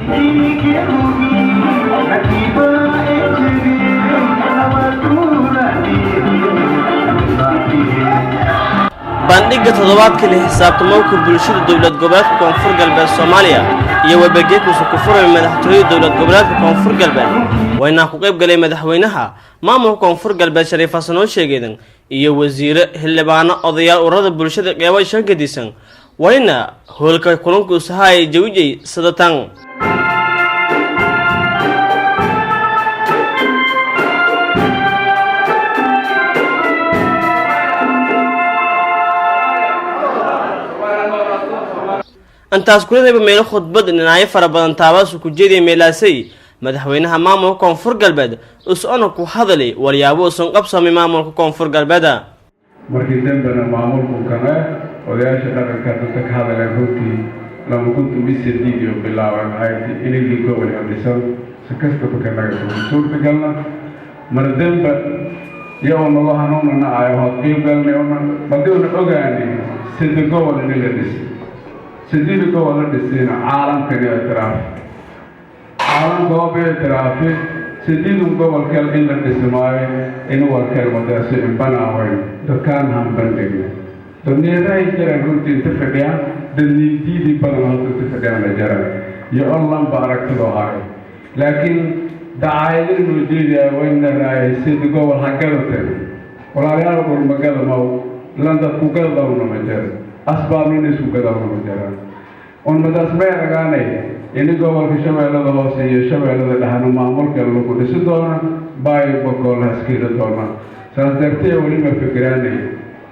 bandhiga toddobaadka leh xisaabtamowka bulshada dowlad goboleedka koonfur galbeed Soomaaliya iyo warbaahintiisa ku furay madaxtooyada dowlad goboleedka koonfur galbeed wayna ku qayb galay madaxweynaha maamulka koonfur galbeed Shariif Xasan oo sheegay iyo wasiir xildhibaano odayaal ururada bulshada qeybo shaqadiisan wayna hoolka kulanku sahay jawjay sadatan antaas kuleeyay meel khudbad inay fara badan taabaas ku jeediyay meelaasay madaxweynaha maamulka koonfur galbeed oo ku hadalay walyaabo soo qabsamay maamulka koonfur galbeed markii dambana maamulku kana odayaasha dhaqanka dadka ka hadalay runtii lama kuntu misidii bilaaban ay inay gobol hadisan sakasta ka naga suurta galna mar damba yow naga hanuunna ay hooqiib galnay oo badina ogaanay sida gobol inay la dhisay سديد قوة الدسين عالم كني اعتراف عالم قوة اعتراف سديد قوة الكل إلا الدسماء إنه الكلمة داسي بنا وين دكان هم بندقنا دنيا ذا يجرى نقول تفديا دنيا دي بنا نقول تفديا نجرى يا الله بارك الله هاي لكن دعاية الوجود وين راي سديد قوة هكذا ولا يعرفون مقال ما لن تقول دون مجرى أسباب من السوق دارنا مجرد. ونمدرس ما يرجعني إني قبل في شمال هذا واسي شمال هذا لحنا معمول كله كل سدورنا باي بقول هسكير دورنا. سأذكرتي ولي ما فكراني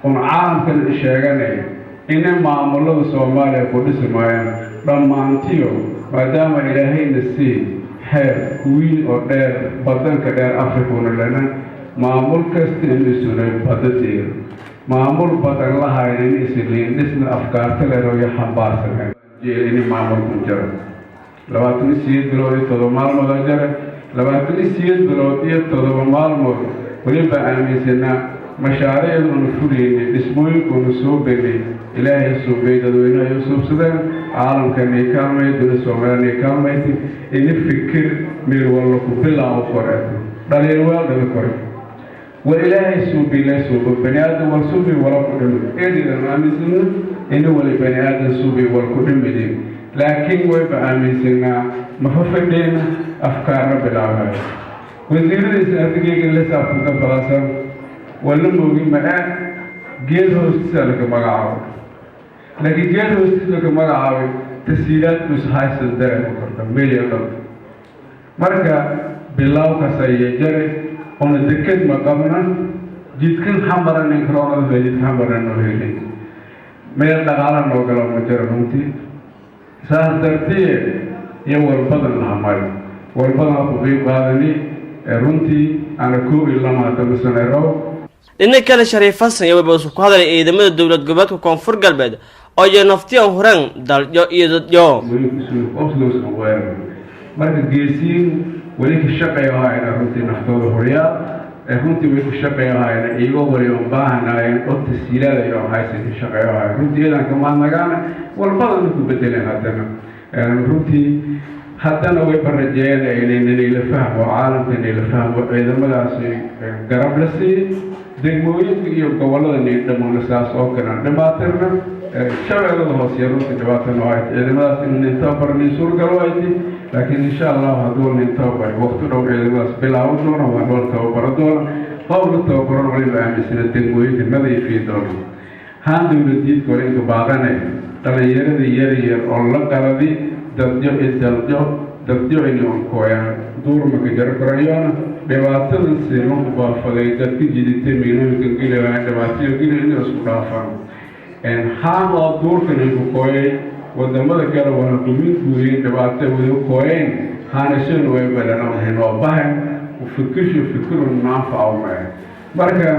ونعام كل إشياءني إني معمول هذا سومالي كل سمايا رمانتيو ما دام إلهي نسي حير وين أردر بدن كدر أفريقيا لنا معمول كستين لسوني بدتير. معمول بدل الله هاي إسرائيل نسنا أفكار تلرو يحبار سكان جيلني معمول كنجر لو أتني سيد بلوري تدو مال مدجر لو أتني سيد بلوري تدو مال مد وليبقى أمي سنا مشاريع الأنفورين اسمه يكون سوبني إلهي سوبي تدوينا يوسف سدان عالم كان يكمل دون سومران يكمل إني فكر مير والله كبلا أوفرت دليل وال دليل كوري والإلهي سوبي لا سوبي بني آدم والسوبي ولا كلهم إذا ما مثلنا إنه ولا بني آدم سوبي ولا كلهم بدين لكن ويبقى مثلنا مفهومين أفكار بالعمل وزير الاستراتيجية اللي سافرنا فرنسا ولا موجود معه جيل هوست لك مقاعد لكن جيل هوست لك مقاعد تسهيلات مش هاي سندرة مكرر مليون مركا بالله كسيء جري on deket makamna jitkin hambaran inkroona bejit hambaran no heli meel dhaqaala noo galo ma jiro runtii saas darteed iyo walbadan lahamay walbadan ku qeyb qaadani runtii ana koob iyo lamaatan sano row inay kala Shariif Xasan iyo wabaa ku hadalay ciidamada dowlad goboleedka koonfur galbeed oo ay naftiyan horan daljo iyo dadyo marka geesiin weli ka shaqeeyahay runtii naftooda horiyaa runtii way ku shaqeeyahay iyagoo wali u baahanayeen oo tasiilada iyo haysi ka shaqeeyahay runtii idan kama nagaana walbadan ku bedeleen runtii haddana way barajeen inay la fahmo caalamka inay la fahmo ciidamadaasi garab la siiyay degmooyinka iyo gobolada dhammaan saas oo kale dhamaatayna shabeellada hoose runtii dhibaatana waa ciidamadaas in tababarni suurgal waayay لكن إن شاء الله هذول نتوبر وقت لو إذا بلاو دون وهذول توبر دون هذول توبر ولا بعمل سنة تنقوي كمذي في دون هذول الجديد كورين كبارنا ترى يري الله كذي دبجو إنهم كويا دور مكجر كريان بواسطة السيرون بافلي جدي جديد تمينو كنقيل واحد بواسطة كنقيل إنه أسمع فهم إن هذا دور كنقول كويا wadamada kale waa dumin guurin dhibaato weyn kooyeen haanashan way badanaan oo baahan u fikirku naafac oo marka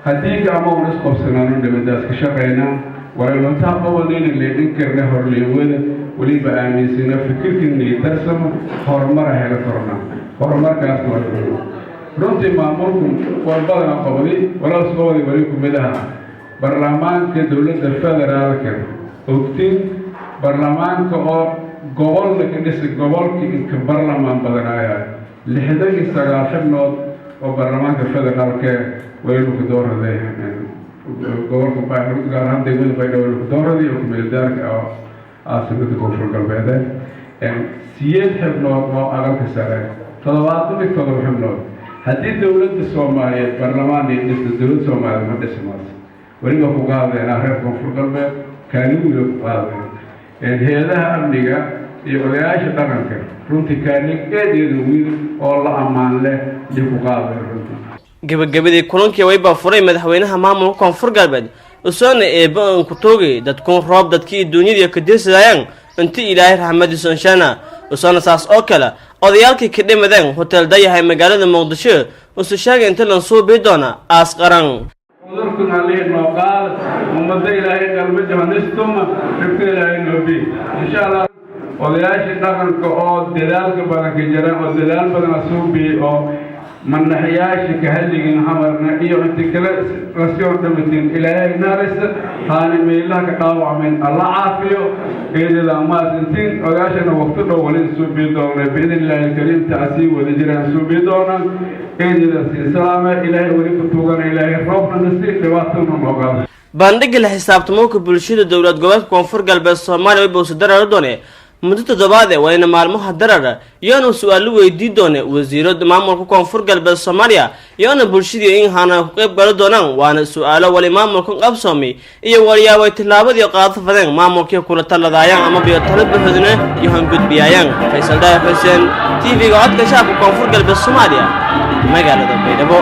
hadii gacmo uu isqabsanaan dibadaas ka shaqeynaa wala taabo wadeen leedin karna horleewada waliba aaminsan fikirkii tarsamo horumar hela korna horumarkaas waa runtii maamulku waa badan qabadi wala soo wali ku midaha baarlamaanka dawladda federaalka ogtiin برلمان كأو gobolna ka dhisay gobolkii inka baarlamaan badanaya 69 xubnood oo baarlamaanka federaalka waynu ku dooraday gobolka Baydhabo gaar ahaan degmada Baydhabo ku dooraday oo meeldaarka oo caasimada koonfur galbeed siyeed xubnood oo aqalka sare 77 xubnood haddii dowladda Soomaaliyeed baarlamaan ay dhisay dowladda Soomaaliyeed ma dhismaas waliba ku qaadeen reer koonfur galbeed kaalin weyn ku qaadeen hay'adaha amniga iyo odayaasha dhaqanka runtii kaalin eedeedu weyn oo la ammaan leh ku qaadeen gabagabadii kulankii wayba furay madaxweynaha maamulka koonfur galbeed usoo eebaan ku toogay dadku roob dadkii dunyada ka dirsadayaan intii ilaahay raxmadiisa inshaana usoo saas oo kale odayaalkii ka dhimadeen hotel dayahay magaalada muqdisho usoo sheegay inta la soo beedoona aas qaran ودركن عليه نقال ومدى إلهي قلب جهنستم ربك إلهي نبي إن شاء الله ودياش نقل كأو دلال كبرك جرام ودلال بدنا سوبي أو من نحياش كهلي نحمرنا إيو أنت كلا رسيون دمتين إلهي نارس هاني ميلا كتاوع من الله عافيو إذا لما سنتين ودياش نوقت دولين سوبي دونا بإذن الله الكريم تأسيب ودجران سوبي دونا bandhiga la xisaabtamoonka bulshada dowlad goboleedka koonfur galbeed Soomaaliya way bowsa darar doone muddo toddobaad ah wayna maalmaha darar iyana su'aalo weydii doone wasiirada maamulka koonfur galbeed Soomaaliya iyana bulshada in hana ku qayb gal doonaan waana su'aalo wali maamulka qabsoomay iyo waliyaabay tilaabadii qaadafadeen maamulkii kula taladayaan ama biyo talabadana iyo han gudbiyayaan Faisal Daahir Xuseen TV ga codka shacabka koonfur galbeed Soomaaliya magaalada Baydhabo